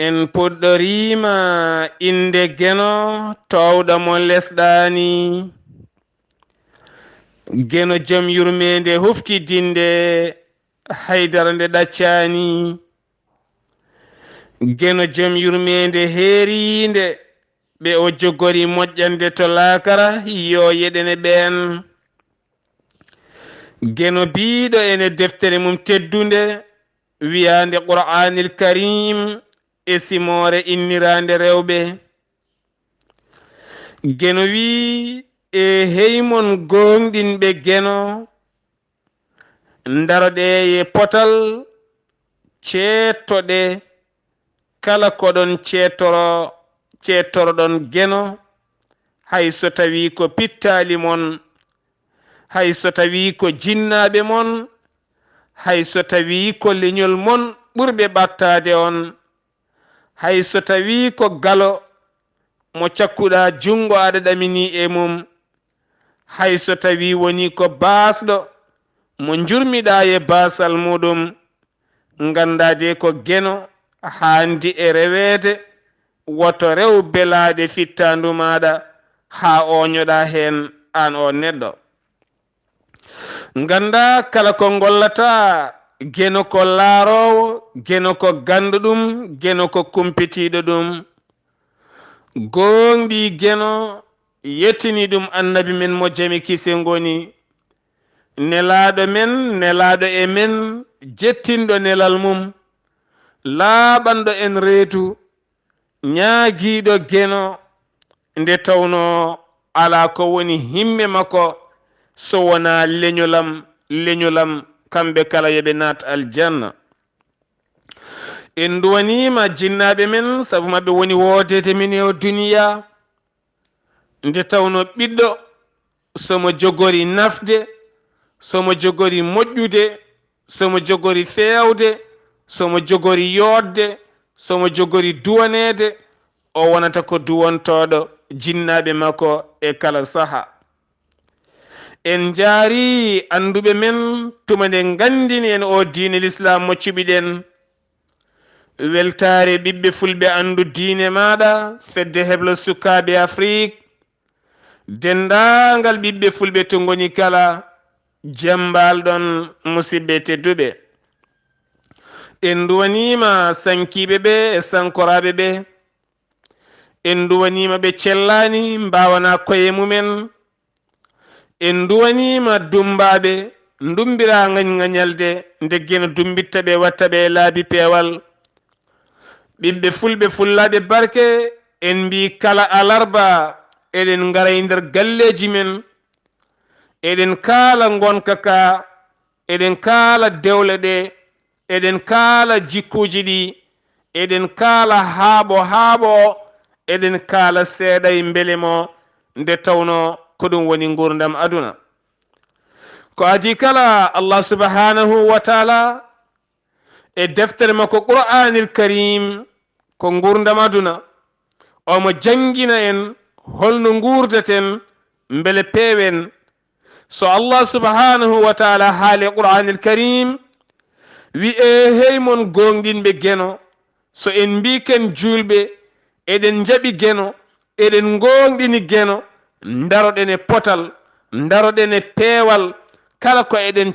en puɗɗorima inde geno towɗo mo lesɗani geno joom yurmede huftidinde haydara nde ɗaccani geno joom yurmede heerinde ɓe o jogori moƴƴande to laakara yo yeɗene ɓen geno biɗo ene deftere mum teddunde wiyande qur'anil karim e simore innirande rewɓe geno wi e heymon gonɗinɓe geno daroɗe ye potal ceettoɗe kala koɗon ceettoroɗon geno hay so tawi ko pittali mon hay so tawi ko jinnaɓe mon hay so tawi ko leñol mon ɓurɓe ɓattade on hay so tawi ko galo mo cakkuɗa jungo aɗa ɗamini e mum hay so tawi woni ko basɗo mo jurmiɗa e basal muɗum gandade ko geno handi e rewede woto rew belade fittandu maɗa ha oñoɗa hen an o neɗɗo ganda kala ko gollata geno ko laarowo geno ko ganduɗum geno ko kumpitiɗo ɗum gonɗi geno yettini ɗum annabi men mo jami kise goni nelaɗo men nelaɗo e men jettinɗo nelal mum laaɓanɗo en reetu ñaagiɗo geno nde tawno ala ko woni himme makko so wona leñolam kamɓe kala yoɓe naat aljanna en duwanima jinnaɓe men saabu maɓe woni woodede min e o duniya nde tawno ɓiɗɗo somo jogori nafde somo jogori moƴƴude somo jogori fewde somo jogori yodde somo jogori duwanede o wonata ko duwantoɗo jinnaɓe makko e kala saaha en jaari anduɓe men tuma nde gandini en o diine l'islam mo cuɓiɗen weltare ɓiɓɓe fulɓe andu diine maɗa fedde heblo sukaɓe afrique dendagal ɓiɓɓe fulɓe to goni kala jambal ɗon musidɓe tedduɓe en duwanima sankiɓe ɓe e sankoraɓe ɓe en duwanima ɓe cellani mbawana koye mumen en duwanima dumbaɓe dumbira gañalde nde geno dumbitta ɓe watta ɓe laabi peewal ɓiɓɓe fulɓe fullaɓe barke en mbi kala alarba eɗen ngara e nder galleji men eɗen kaala gonka ka eɗen kaala dewle ɗe eɗen kaala jikkuji ɗi eɗen kaala haaɓo eɗen kaala seeɗa e beele mo nde tawno ko ɗum woni gurdam aduna ko adi kala allah subhanahu wa taala e deftere makko qur'anil karim ko gurdam aduna omo jangina en holno gurdeten beele peewen so allah subhanahu wa taala haali qur'anil karim wi e heymon gonɗinɓe geno so en mbiken julɓe eɗen jaaɓi geno eɗen gonɗini geno daroɗen e potal daroɗen e peewal kala ko eɗen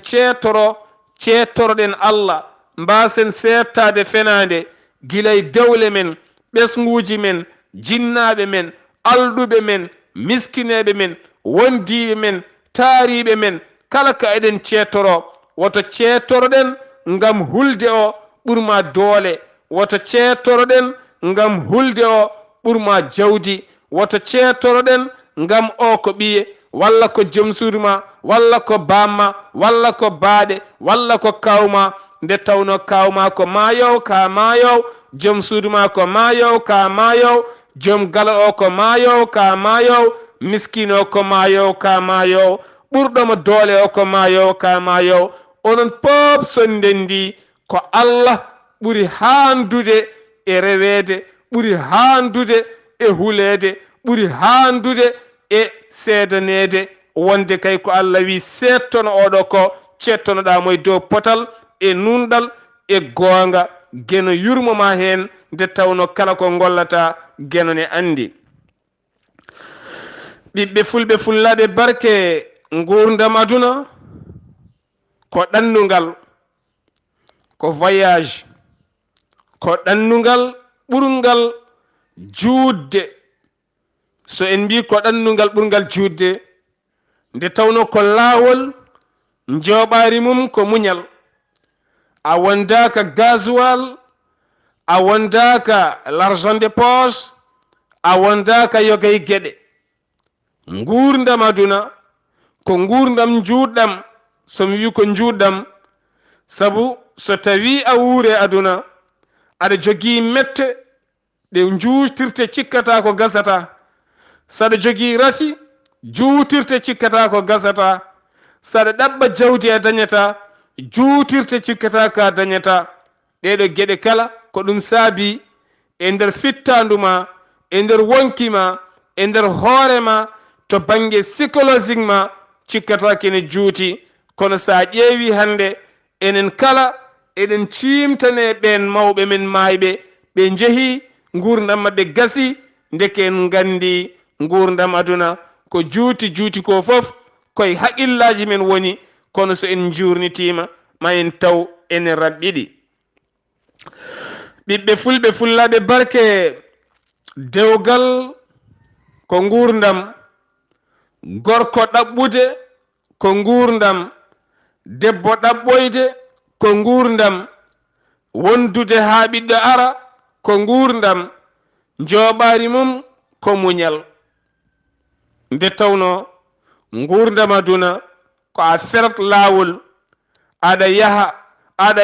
ceettoroɗen allah mbasen settade fenade guilay dewle men ɓesguji men jinnaɓe men alduɓe men miskineɓe men wondiɓe men taariɓe men kala ko eɗen ceettoro woto ceettoroɗen ngam hulde o ɓurma doole woto ceettoroɗen ngam hulde o ɓurma jawdi woto ceettoroɗen ngam o ko ɓiye walla ko joom suudu ma walla ko bamma walla ko baaɗe walla ko kawma nde tawno kawma ko mayow ka mayow joom suudu ma ko mayow ka mayow joom gala o ko mayow ka mayow miskine o ko mayow ka mayow ɓurɗomo doole o ko mayow ka mayow onon pop sondendi ko allah ɓuri handude e rewede ɓuri handude e hulede ɓuri handude e seedanede wonde kay ko allah wi settono oɗo ko cettonoɗa moye dow potal e nunɗal e goonga geno yurmoma hen nde tawno kala ko gollata geno ne andi. ɓiɓɓe fulɓe fullaɓe barke gurdam aduna ko ɗannungal, ko voyage, ko ɗannungal ɓurgal juutde. So en mbi ko ɗannungal ɓurgal juutde nde tawno ko laawol njoɓaari mum ko muñal. A wondaka gasoil, a wondaka l'argent de poche, a wondaka yogay geɗe. Ngurdam aduna ko ngurdam juutɗam. Somi wi ko juutɗam sabu so tawi a wuure aduna aɗa jogii mette ɗe juutirte cikkata ko gasata. Saɗa jogii rafi juutirte cikkata ko gasata. Saɗa ɗaɓɓa jawdi a dañata juutirte cikkata ka dañata. ɗeɗo geɗe kala ko ɗum saabi e nder fittanduma, e nder wonkima, e nder hoorema, to bange psychologiquement cikkata kene juuti. Kono sa ƴeewi hande enen kala eɗen cimtane ɓen mawɓe men maayɓe ɓe jeehi gurdam maɓɓe gasi, ndeke en gandi gurdam aduna ko juuti ko fof koye haqillaji men woni. Kono so en jurnitima ma en taw enen raɓɓiɗi. ɓiɓɓe fulɓe fullaɓe barke dewgal ko gurdam, gorko ɗaɓɓude ko gurdam, debbo ɗaɓɓoyde ko gurdam, wondude ha ɓiɗɗo ara ko gurdam, njoɓaari mum ko muñal. nde tawno gurdam aduna ko a feret laawol, aɗa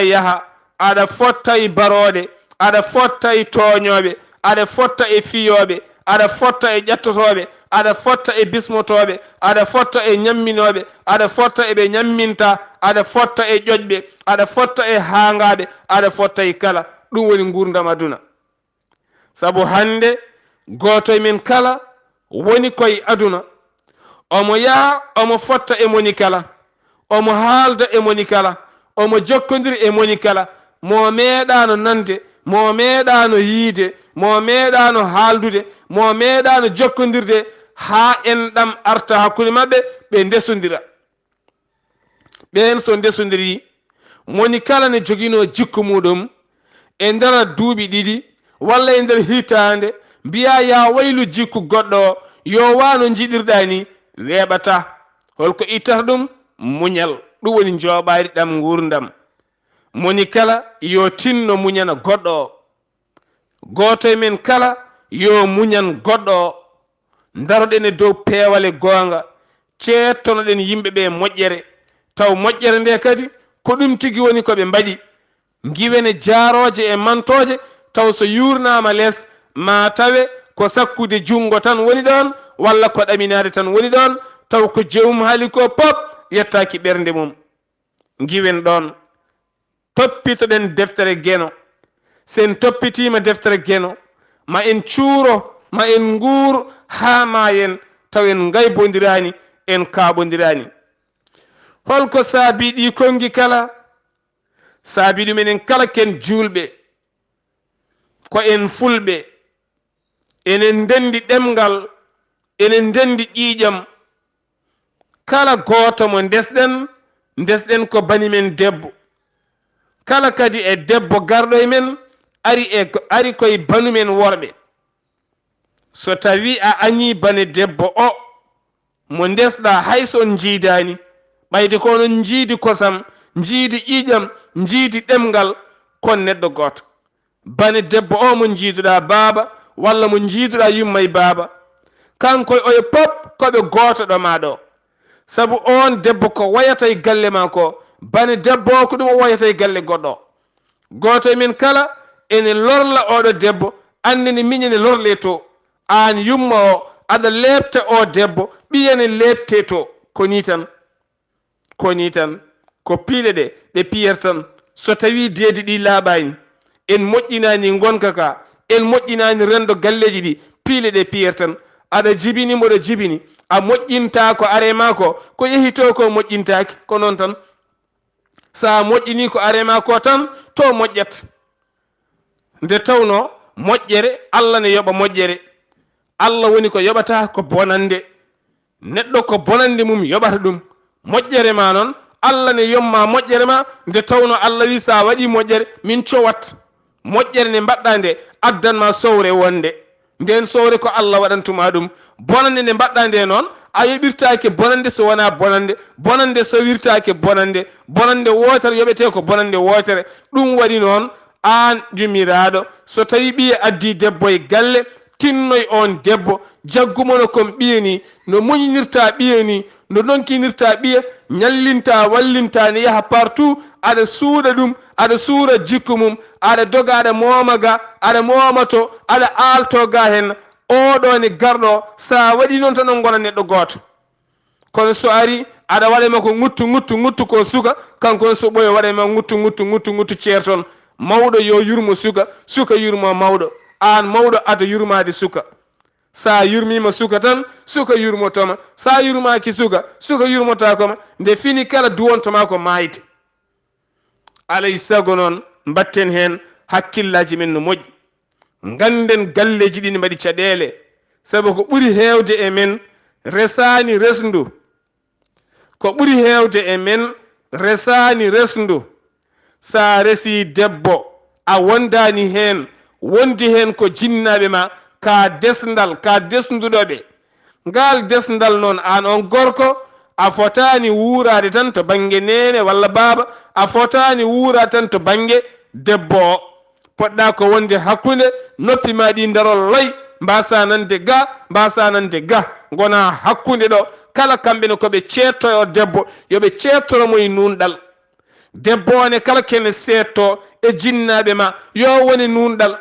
yaha aɗa fotta e baroɗe, aɗa fotta e tooñoɓe, aɗa fotta e fiyoɓe, aɗa fotta e ƴettotoɓe, aɗa fotta e bismotoɓe, aɗa fotta e ñamminoɓe, aɗa fotta eɓe ñamminta, aɗa fotta e ƴoƴɓe, aɗa fotta e haangaɓe, aɗa fotta e kala. ɗum woni gurdam aduna. sabu hande goto e men kala woni koye aduna, omo yaha omo fotta e moni kala, omo haalda e moni kala, omo jokkodiri e moni kala. Mo meeɗano nande, mo meeɗano yiide, mo meeɗano haaldude, mo meeɗano jokkodirde ha enɗam arta hakkude maɓɓe ɓe ndesodira. ɓen so ndesodiri moni kala ne joguino jikku muɗum e nder duuɓi ɗiɗi walla e nder hitande mbiya ya waylu jikku goɗɗo yo wano jiɗirɗa ni, weeɓata. holko ittata ɗum? muñal. ɗum woni joɓaari ɗam gurdam. moni kala yo tinno muñana goɗɗo o. goto e men kala yo muñan goɗɗo o. daroɗen e dow peewale goonga, ceettonoɗen yimɓe ɓe moƴƴere, taw moƴƴere nde kadi ko ɗum tigi woni koɓe mbaɗi. giwene jaaroje e mantoje, taw so yurnama less ma tawe ko sakkude jungo tan woni ɗon, walla ko ɗaminade tan woni ɗon, taw ko jewmum haali ko pop yettaki ɓernde mum. giwen ɗon toppitoɗen deftere geno. sen toppitima deftere geno ma en cuuro, ma en nguur ha mayen taw en gaybodirani, en kaɓodirani. holko saabi ɗi kongi kala? saabi ɗumenen kala ken julɓe, ko en fulɓe, enen dendi ɗemgal, enen dendi ƴiiƴam. kala goto mo desɗen ko banimen debbo. kala kadi e debbo garɗo e men ari koye banumen worɓe. so tawi a añi bane debbo o mo desɗa hayso on jiidani, ɓayde ko onon jiidi kosam, jiidi ƴiiƴam, jiidi ɗemgal, kon neɗɗo goto. bane debbo o mo jiiduɗa baaba walla mo jiiduɗa yummay baaba, kanko oye pop koɓe goto ɗo maɗo. sabu on debbo ko wayata e galle ma ko, bane debbo o ko ɗum o wayata e galle goɗɗo. goto e men kala ene lorla oɗo debbo, andene miñene lorle to. an yumma o aɗa lebta o debbo, ɓiyene lebte to. koni tan ko piile ɗe piyata tan. so tawi deedi ɗi laaɓani, en moƴƴinani gonka ka, en moƴƴinani rendo galleji ɗi, piile ɗe piyata tan. aɗa jibini mboɗo jibini, a moƴƴinta ko arema ko yehito ko moƴƴintaki, ko noon tan. sa moƴƴini ko arema ko tan to moƴƴat. nde tawno moƴƴere Allah ne yoɓa moƴƴere. Allah woni ko yoɓata ko bonande, neɗɗo ko bonande mum yoɓata ɗum. moƴƴere ma noon Allah ne yomma moƴƴere ma, nde tawno Allah wi sa waɗi moƴƴere min cowat. moƴƴere nde mbaɗɗa nde addanma sowre wonde, nden sowre ko Allah waɗantuma ɗum. bonande nde mbaɗɗa nde noon a yoɓirtake bonande so wona bonande, bonande so wirtake bonande, bonande wotere yoɓete ko bonande wotere. ɗum waɗi noon an jumiraɗo, so tawi ɓiye addi debbo e galle, tinnoy on debbo, jaggumono kon ɓiye ni, no muñinirta ɓiye ni, no donkinirta ɓiye, ñallinta wallinta ne yaha partout, aɗa suuɗa ɗum, aɗa suura jikku mum, aɗa doga, aɗa momaga, aɗa momato, aɗa aalto ga hen. oɗo ne garɗo, sa waɗi noon tan on gona neɗɗo goto. kono so ari aɗa waɗema ko nguttu ko suka, kanko so ɓoyo waɗema nguttu ceerton. mawɗo yo yurmo suka, suka yurmo mawɗo, an mawɗo ada yurmade suka. sa yurmima suka tan, suka yurmotoma. sa yurmaki suka, suka yurmotakoma. nde fini kala duwontoma ko mayte. alay sago noon mbatten hen hakkillaji men no moƴƴi. ganden galleji ɗi ne mbaɗi caɗele, sabu ko ɓuri hewde e men resani resndu. ko ɓuri hewde e men resani resndu. sa resi debbo a wondani hen, wondi hen ko jinnaɓe ma, ka desdal, ka desnduɗoɓe. ngal desdal noon an on gorko a fotani wuurade tan to banggue nene walla baaba, a fotani wuurade tan to banggue debbo o. poɗɗa ko wonde hakkude noppi ma ɗi darol loy, mbasa nande ga, mbasa nande ga, gona hakkude ɗo. kala kamɓene koɓe ceettoyo debbo, yoɓe ceettoromo e nunɗal. debbo one kala kene setto e jinnaɓe ma, yo woni nunɗal,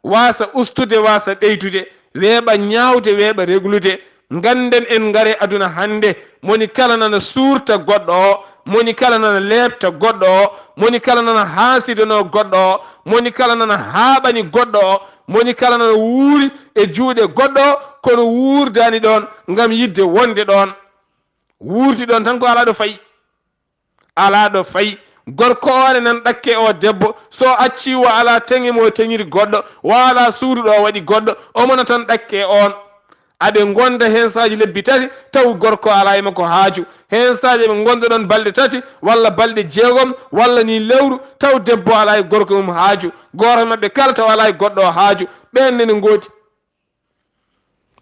wasa ustude, wasa ɗeytude, weeɓa ñawde, weeɓa reglude. ganden en ngare aduna hande, moni kala nana suurta goɗɗo o, moni kala nana leɓta goɗɗo o, moni kala nana haasidano goɗɗo o, moni kala nana haaɓani goɗɗo o, moni kala nana wuuri e juuɗe goɗɗo o, kono wuurdani ɗon ngam yidde wonde ɗon. wuurdi ɗon tan ko ala ɗo fayi, ala ɗo fayi. gorko one nan ɗakke o debbo, so acci wo ala teŋe mo teŋiri goɗɗo, wala suudu ɗo waɗi goɗɗo, omona tan ɗakke on. aɓe gonda hen saji lebbi tati taw gorko ala e makko haaju, hen saji ɓe gonda ɗon balɗe tati walla balɗe jeegom walla ni lewru, taw debbo ala e gorko mum haaju, goto mabɓe kala taw ala e goɗɗo haaju. ɓenne ne gooti.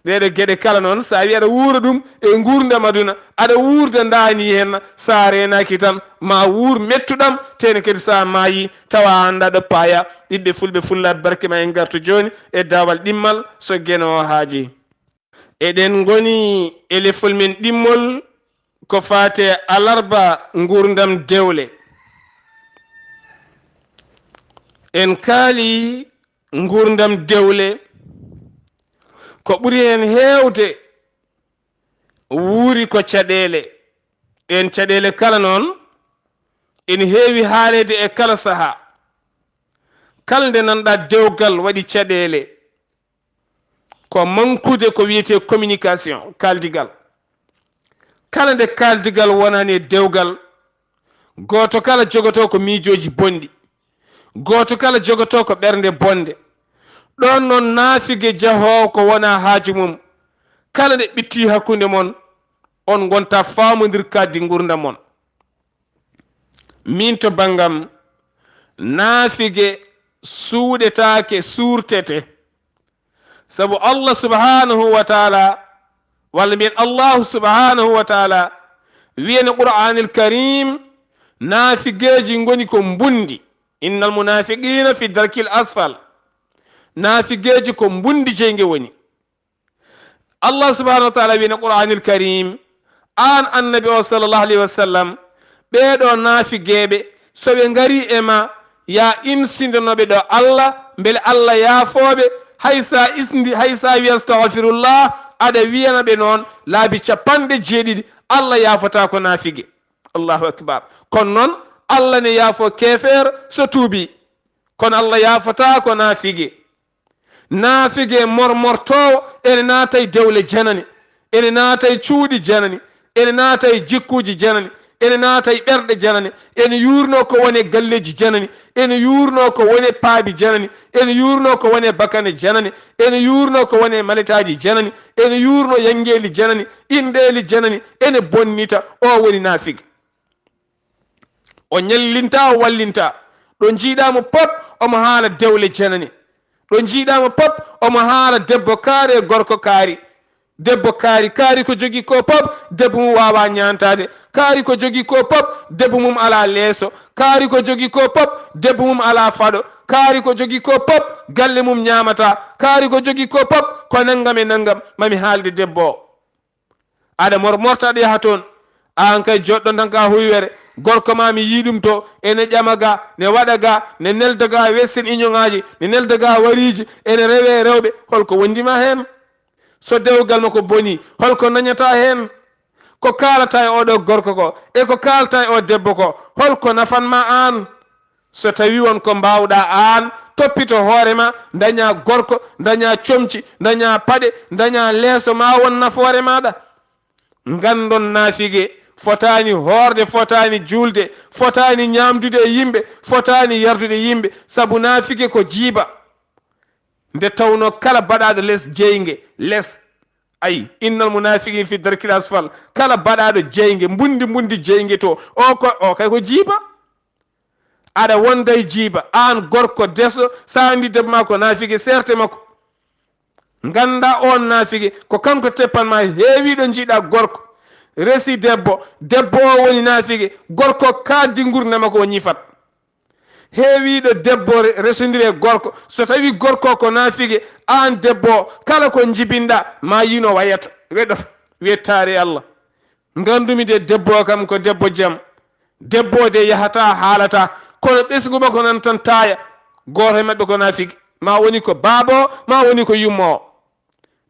ɗeɗe gueɗe kala noon sa wi aɗa wuura ɗum e gurdam aduna, aɗa wuurda daani hen, sa renaki tan ma wuur mettuɗam, tene kadi sa maayi tawa anda ɗo paaya. ɓiɓɓe fulɓe fullade barke ma en gartu joni e dawal ɗimmal so gueno o haaji. eɗen goni e lefol men ɗimmol ko fate alarba gurdam dewle. en kaali gurdam dewle ko ɓuri hen hewde wuuri ko caɗele. en caɗele kala noon ene heewi haalede e kala saaha. kala nde nanɗa dewgal waɗi caɗele, ko mankude ko wiyete communication, kaldigal. kala nde kaldigal wonani e dewgal, goto kala jogoto ko miijoji bonɗi, goto kala jogoto ko ɓernde bonde. ɗon noon naafigue jahowo ko wona haaju mum, kala nde ɓitti hakkude mon, on gonta famodir kaddi gurdam mon. min to bangam naafigue suuɗetake suurtete, sabu Allah subhanahu wa taala, walla mbiyen allahu subhanahu wa taala wiyene qur'anil karim, naafigueji goni ko mbundi. innal munafiqina fi darkil asfal. naafigueji ko mbundi jeyge woni. Allah subhanahu wa taala wiyene qur'anil karim, an annabi o sallallahu alayhi wa sallam, ɓeɗo naafigueɓe soɓe ngari e ma ya insindanoɓe ɗo Allah, beele Allah yaafoɓe. haysa isndi, haysa wi astahfirullah, aɗa wiyana ɓe noon laabi 90 Allah yaafota ko naafigue. allahu akbar. kono noon Allah ne yaafo kefeer so tuubi, kono Allah yaafota ko naafigue. naafigue mormortowo ene naata e dewle janani, ene naata e cuuɗi janani, ene naata e jikkuji janani, ene naata e ɓerɗe janane, ene yurno ko woni galleji janani, ene yurno ko woni paabi janani, ene yurno ko woni bakane janani, ene yurno ko woni maletaji janani, ene yurno yangeli janani, inɗeli janani, ene bonnita. O woni nafigue. O ñallinta o wallinta. ɗo jiiɗamo pop omo haala dewle janani, ɗo jiiɗamo pop omo haala debbo kaari e gorko kaari. Debbo kaari ko jogii ko pop debbo mum wawa ñantade, kaari ko jogii ko pop debbo mum ala leeso, kaari ko jogii ko pop debbo mum ala faɗo, kaari ko jogii ko pop galle mum ñamata, kaari ko jogii ko pop ko nanngam e nanngam. mami haalde debbo o aɗa mortaɗo yaha toon, an kay joɗɗo tan ka huywere, gorko ma mi yiɗum to ene ƴama ga, ne waɗa ga, ne nelda ga wessen union ngaji, ne nelda ga wariji, ene rewe rewɓe. holko wondima hen? so dewgal makko boni holko dañata hen? ko kalata e oɗo gorko ko e ko kalata e o debbo ko holko nafanma an? so tawi won ko mbawɗa an toppito hoorema, daña gorko, daña comci, daña paɗe, daña leeso, ma won nafoore maɗa. gandon nafigue fotani horde, fotani julde, fotani ñamdude e yimɓe, fotani yardude yimɓe, saabu nafigue ko jiiba. nde tawno kala baɗaɗo less jeygue less ayi innal munafiqin fi darkil asfal, kala baɗaɗo jeygue mbundi jeygue to o kay ko jiiba. aɗa wonda e jiiba an gorko desɗo, sa andi debbo ma ko nafigue serte makko. ganda on nafigue ko kanko teppanma heewiɗo jiiɗa gorko resi debbo o woni nafigue, gorko kaddi gurdama ko ñifat. heewiɗo debbo resodiri gorko, so tawi gorko ko nafigue, an debbo kala ko jibinɗa ma yino wayata weɗo Weltaare Allah. gandumi de debbo kam ko debbo jaam, debbo de yahata haalata, kono ɓesgu makko nan tan taaya. goto e mabɓe ko nafigue, ma woni ko baabo, ma woni ko yummo o.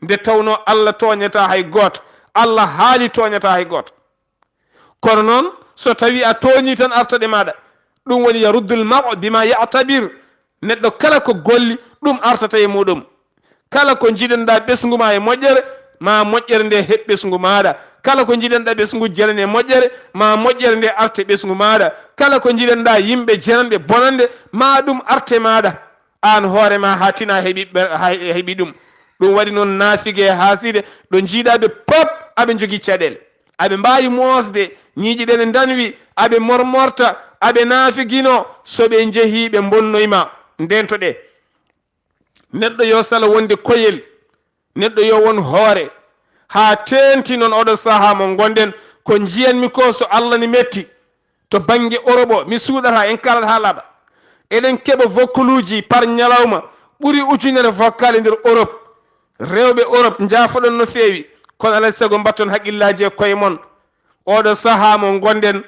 nde tawno Allah toñata hay goto, Allah haali toñata hay goto. kono noon so tawi a toñi tan artaɗe maɗa, ɗum woni yaruddul mar'u bima ya'tabir. neɗɗo kala ko golli ɗum artata e muɗum. kala ko jiɗenɗa ɓesgu ma e moƴƴere, ma moƴƴere nde heɓ ɓesgu maɗa. kala ko jiɗenɗa ɓesgu janane moƴƴere, ma moƴƴere nde arte ɓesgu maɗa. kala ko jiɗenɗa yimɓe jananɓe bonande, ma ɗum arte maɗa. an hoorema ha tina heeɓi ɗum. ɗum waɗi noon nafigue e haaside ɗo jiiɗaɓe pop aɓe jogui caɗele, aɓe mbawi mosde, ñiiƴi ɗe ne danwi, aɓe mormorta, aɓe naafiguino. soɓe jeehi ɓe bonnoyma ndento ɗe. neɗɗo yo sala wonde koyel, neɗɗo yo won hoore. ha tenti noon oɗo saaha mo gonden ko jiyanmi ko, so Allah ni metti to banggue Europe o mi suuɗata en kalat ha laaɓa. eɗen keɓa vokkuluji par ñalawma ɓuuri ujunere vokkale nder Europe. rewɓe Europe jaafoɗon no feewi, kono alay sago mbatton haqqillaji e koye mon. oɗo saaha mo gonden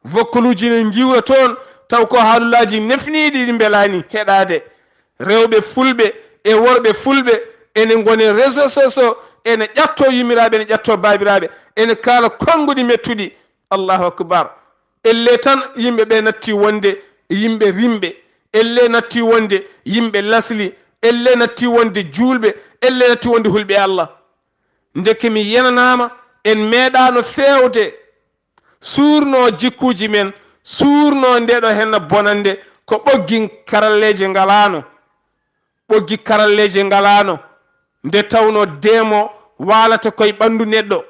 vokkuluji ne jiwra toon, taw ko haalullaji nefniɗi ɗi belani heɗade. rewɓe fulɓe e worɓe fulɓe ene gone réseau sociaux, ene ƴatto yimiraɓe, ene ƴatto babiraɓe, ene kaala konguɗi mettuɗi. allahu akbar. elle tan yimɓeɓe natti wonde yimɓe rimɓe, elle natti wonde yimɓe lasli, elle natti wonde julɓe, elle natti wonde hulɓe Allah. ndeke mi yenanama en meeɗano fewde suurno jikkuji men, suurno ndeɗo henna bonande, ko ɓoggi karalleje ngalano, ɓoggi karalleje ngalano. nde tawno deemo walata koye ɓandu neɗɗo,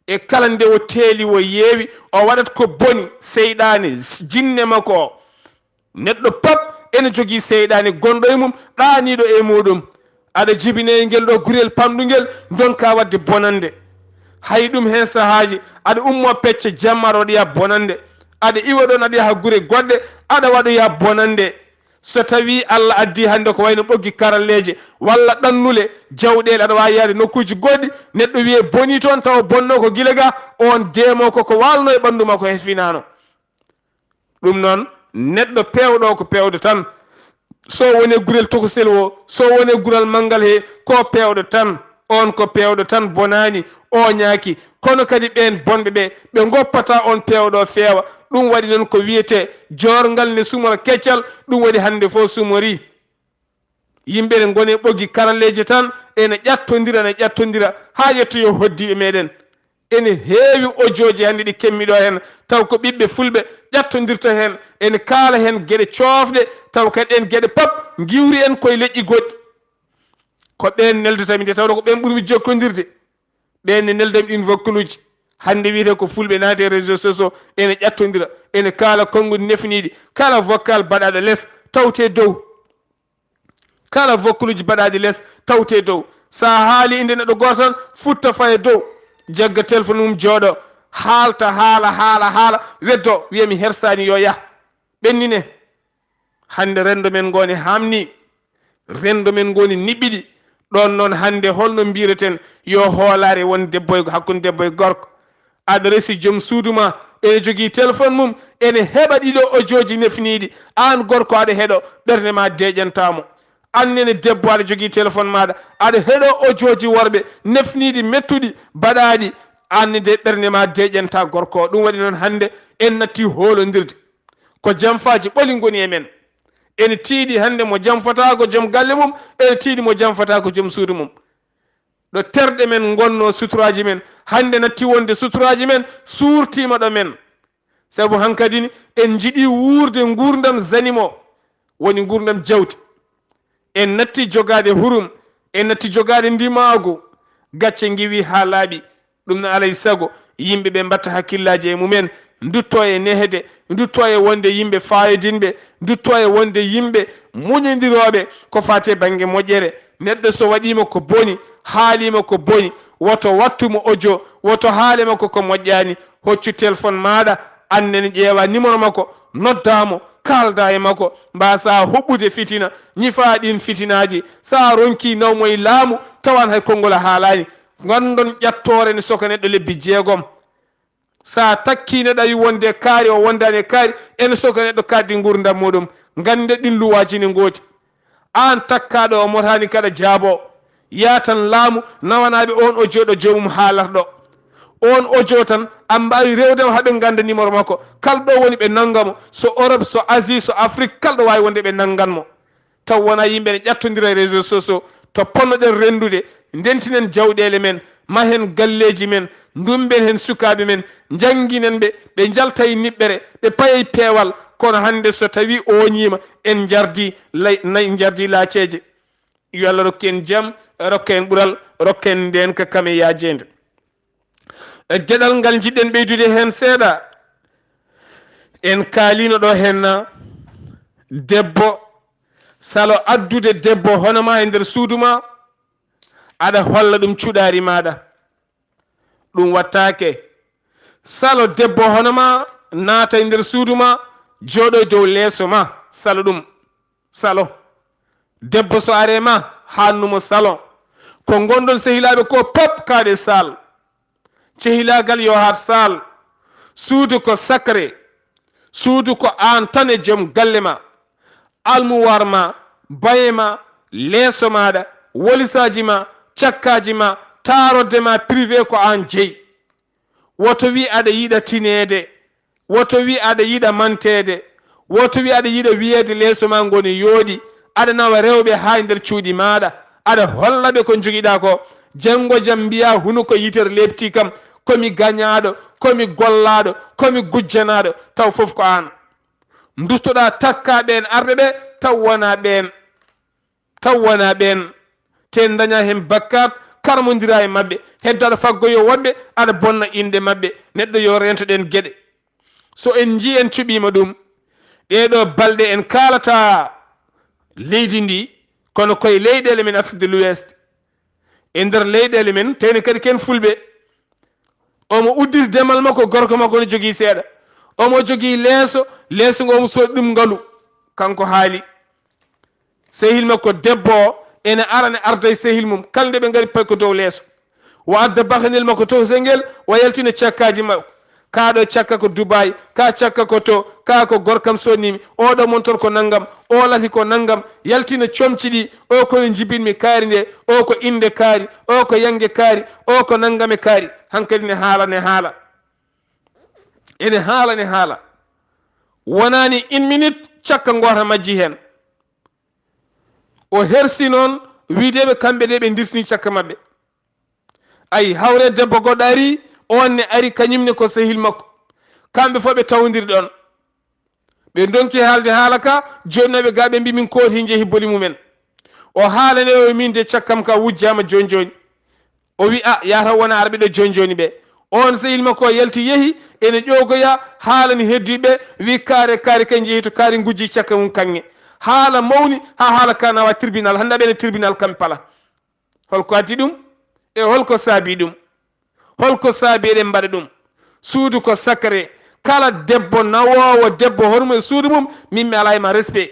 e kala nde o teeli o yeewi o waɗat ko boni. seyɗane jinne makko o, neɗɗo pop ene jogii seyɗane gonɗo e mum, ɗaniɗo e muɗum. aɗa jibine ngel ɗo gurel panɗugel donka wadde bonande. hay ɗum hen sahaji aɗa ummo pecce jammaɗo waɗoya bonande, aɗa iwa ɗon aɗa yaha gure goɗɗe aɗa waɗoya bonande. so tawi Allah addi hande ko wayno ɓoggi karalleje walla ɗannule jawɗele, aɗa wawi yaade nokkuji goɗɗi, neɗɗo wiye boni toon tawa bonno ko guila ga, on deemo koko walno e ɓandu makko hefinano. ɗum noon neɗɗo pewɗo ko pewɗo tan, so woni gurel tokosel o, so woni gural manggal he, ko pewɗo tan. on ko pewɗo tan bonani, o ñaaki. kono kadi ɓen bonɓe ɓe ɓe goppata on pewɗo feewa. ɗum waɗi noon ko wiyete jorgal ne sumora keccal, ɗum waɗi hande fof sumori. yimɓe ne gone ɓoggi karalleje tan ene ƴattodira ha ƴettoyo hoddiɓe meɗen. ene heewi ojoji hannde ɗi kemmiɗo hen taw ko ɓiɓɓe fulɓe ƴattodirta hen ene kaala hen geɗe coofɗe taw kadi en geɗe pap giwri en koye leƴƴi goɗɗi ko ɓen neldetami nde tawno ko ɓen ɓurmi jokkodirde ɓen ne neldami ɗin vokkuluji hannde wiyete ko fulɓe naati e réseau sociaux ene ƴattodira ene kaala konngudi nefniɗi kala vocal baɗaɗo less tawte dow kala vokkuluji baɗaɗi less tawte dow sa haali inde neɗɗo goto tan futta faye dow jagga téléphone mum jooɗo haalta haala weddo wiyami hersani yo yah ɓennine hannde rendo men ngoni hamni rendo men ngoni niɓɓiɗi ɗon noon hannde holno mbireten yo hoolare won debbo hakkude debbo e gorko aɗa resi joom suudu ma ene jogii téléphone mum ene heɓa ɗiɗo ojoji nefniɗi an gorko aɗa heɗo ɓernde ma deƴantamo annene debbo aɗa jogii téléphone maɗa aɗa heɗo ojoji worɓe nefniɗi mettuɗi baɗaɗi anne de ɓernde ma deƴanta gorko o ɗum waɗi noon hannde en natti hoolodirde ko jamfaji ɓoli goni e men ene tiiɗi hannde mo jamfata ko joom galle mum ene tiiɗi mo jamfata ko joom suudu mum ɗo terɗe men gonno suturaji men hannde natti wonde suturaji men suurtima ɗo men sabu hankadini en jiiɗi wuurde gurdam zanimo woni gurdam jawte en natti jogade hurum en natti jogade ndimagu gacce giwi ha laaɓi ɗum no alay sago yimɓe ɓe mbatta hakkillaji e mumen dutto e nehede dutto e wonde yimɓe fayidinɓe dutto e wonde yimɓe muñodiroɓe ko fate banggue moƴƴere neɗɗo so waɗima ko boni haalima ko boni woto wattumo audio woto haalema ko moƴƴani hoccu téléphone maɗa annene ƴeewa numéro makko noddamo kalda e makko mbasa hoɓɓude fitina ñifa ɗin fitinaji sa ronki nawmo e laamu tawan hay konngol haalani gandon ƴattore ne soka neɗɗo lebbi 6 sa takki neɗayi wonde kaari o wondani e kaari ene soka neɗɗo kaddi gurdam muɗum gande ɗin luwaji ne gooti an takkaɗo o motani kada jaabo yatan laamu nawanaɓe on o jooɗo jomum haalarɗo on audio tan an mbawi rewdema haɓe ganda numéro makko kalɗo woni ɓe nanggamo so Europe so Asie so Afrique kalɗo wawi wonde ɓe nangganmo taw wona yimɓe ne ƴattodira e réseau sociaux to ponnoɗen rendude ndentinen jawɗele men mahen galleji men dumben hen sukaɓe men jangguinen ɓe jalta e niɓɓere ɓe paye peewal kono hande so tawi oñima en jardi jardi laaceje yo Allah rokki en jaam rokka en ɓuural rokka en nden ka kame yajede gueɗal ngal jiɗɗen ɓeydude hen seeɗa en kaalino ɗo hen debbo salo addude debbo honoma e nder suudu ma aɗa holla ɗum cuɗari maɗa ɗum wattake salo debbo honoma naata e nder suudu ma jooɗo e dow leeso ma salo ɗum salo debbo so are ma hannumo salon ko gonɗon sehilaɓe ko pop kaɗe sal cehilagal yo hat sal suudu ko sacré suudu ko an tan e joom galle ma almuwar ma baye ma leeso maɗa wolisaji ma cakkaji ma tarodde ma privé ko an jeeyi woto wi aɗa yiɗa tinede woto wi aɗa yiɗa mantede woto wi aɗa yiɗa wiyede leeso ma goni yooɗi aɗa nawa rewɓe ha nder cuuɗi maɗa aɗa hollaɓe ko joguiɗa ko janggo jaam mbiya huno ko yitere lebti kam komi gañaɗo komi gollaɗo komi gujjanaɗo taw foof ko an dustoɗa takkaɓe en arɓe ɓe taw wona ɓen ten daña hen bakkat karmodira e mabɓe heddaɗo faggoyo woɗɓe aɗa bonna inde mabɓe neɗɗo yo rento ɗen gueɗe so en ji en cuɓima ɗum ɗeɗo balɗe en kalata leydi ndi kono koye leyɗele men Afrique de l'Ouest e nder leyɗele men teni kadi ken fulɓe omo udditi demal makko gorko makko ne jogui seeɗa omo jogui leeso ngo omo soodi ɗum ngaalu kanko haali sehil makko debbo o ene arane arda e sehil mum kala nde ɓe gari pay ko dow leeso o adda bakanel makko tosengel o yaltina cakkaji makko kaɗo cakka ko Dubai ka cakka ko to ka ko gorkam sonnimi oɗo montor ko naggam o lati ko naggam yaltina comci ɗi o kono jibinmi kaari nde o ko inde kaari o ko yangue kaari o ko naggame kaari hankkadi ne haala ene haala wonani 1 minute cakka gota majji hen o hersi noon wideɓe kamɓe de ɓe dirsini cakka mabɓe ayi hawre debbo goɗɗo ari on ne ari kañumne ko sehil makko kamɓe fof ɓe tawdiri ɗon ɓe donki haalde haala ka jonnoɓe ga ɓe mbi min kooti jeehi boli mumen o haalane o min de cakkam ka wujjama joni joni o wi a yata wona arɓe ɗo joni joni ɓe on sehil makko o yalti yeehi ene ƴogoya haalani heddiɓe wi kaare kay jeehi to kaari gujji cakka mum kanŋe haala mawni ha haala ka nawa tribunal hannda ɓene tribunal kamɓe pala holko addi ɗum e holko saabi ɗum holko saabi eɗen mbaɗa ɗum suudu ko sacré kala debbo nawowo debbo hormo e suudu mum min mi ala ema respect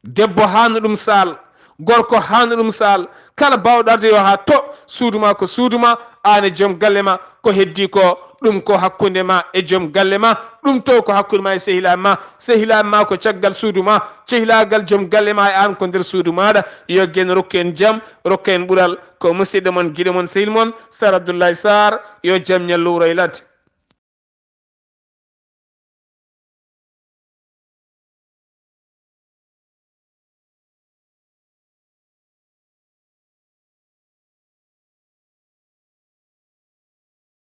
debbo hano ɗum sal gorko hano ɗum sal kala bawɗo arde yo ha to suudu ma ko suudu ma an e joom galle ma ko heddi ko ɗum ko hakkude ma e joom galle ma ɗum to ko hakkude ma e sehilami ma ko caggal suudu ma cehilagal joom galle ma e an ko nder suudu maɗa yo gen rokku en jaam rokka en ɓuural ko musidɗo mon guiɗo mon sehil mon Sar Abdullaahi SAAR yo jaam ñallu wuro e ladde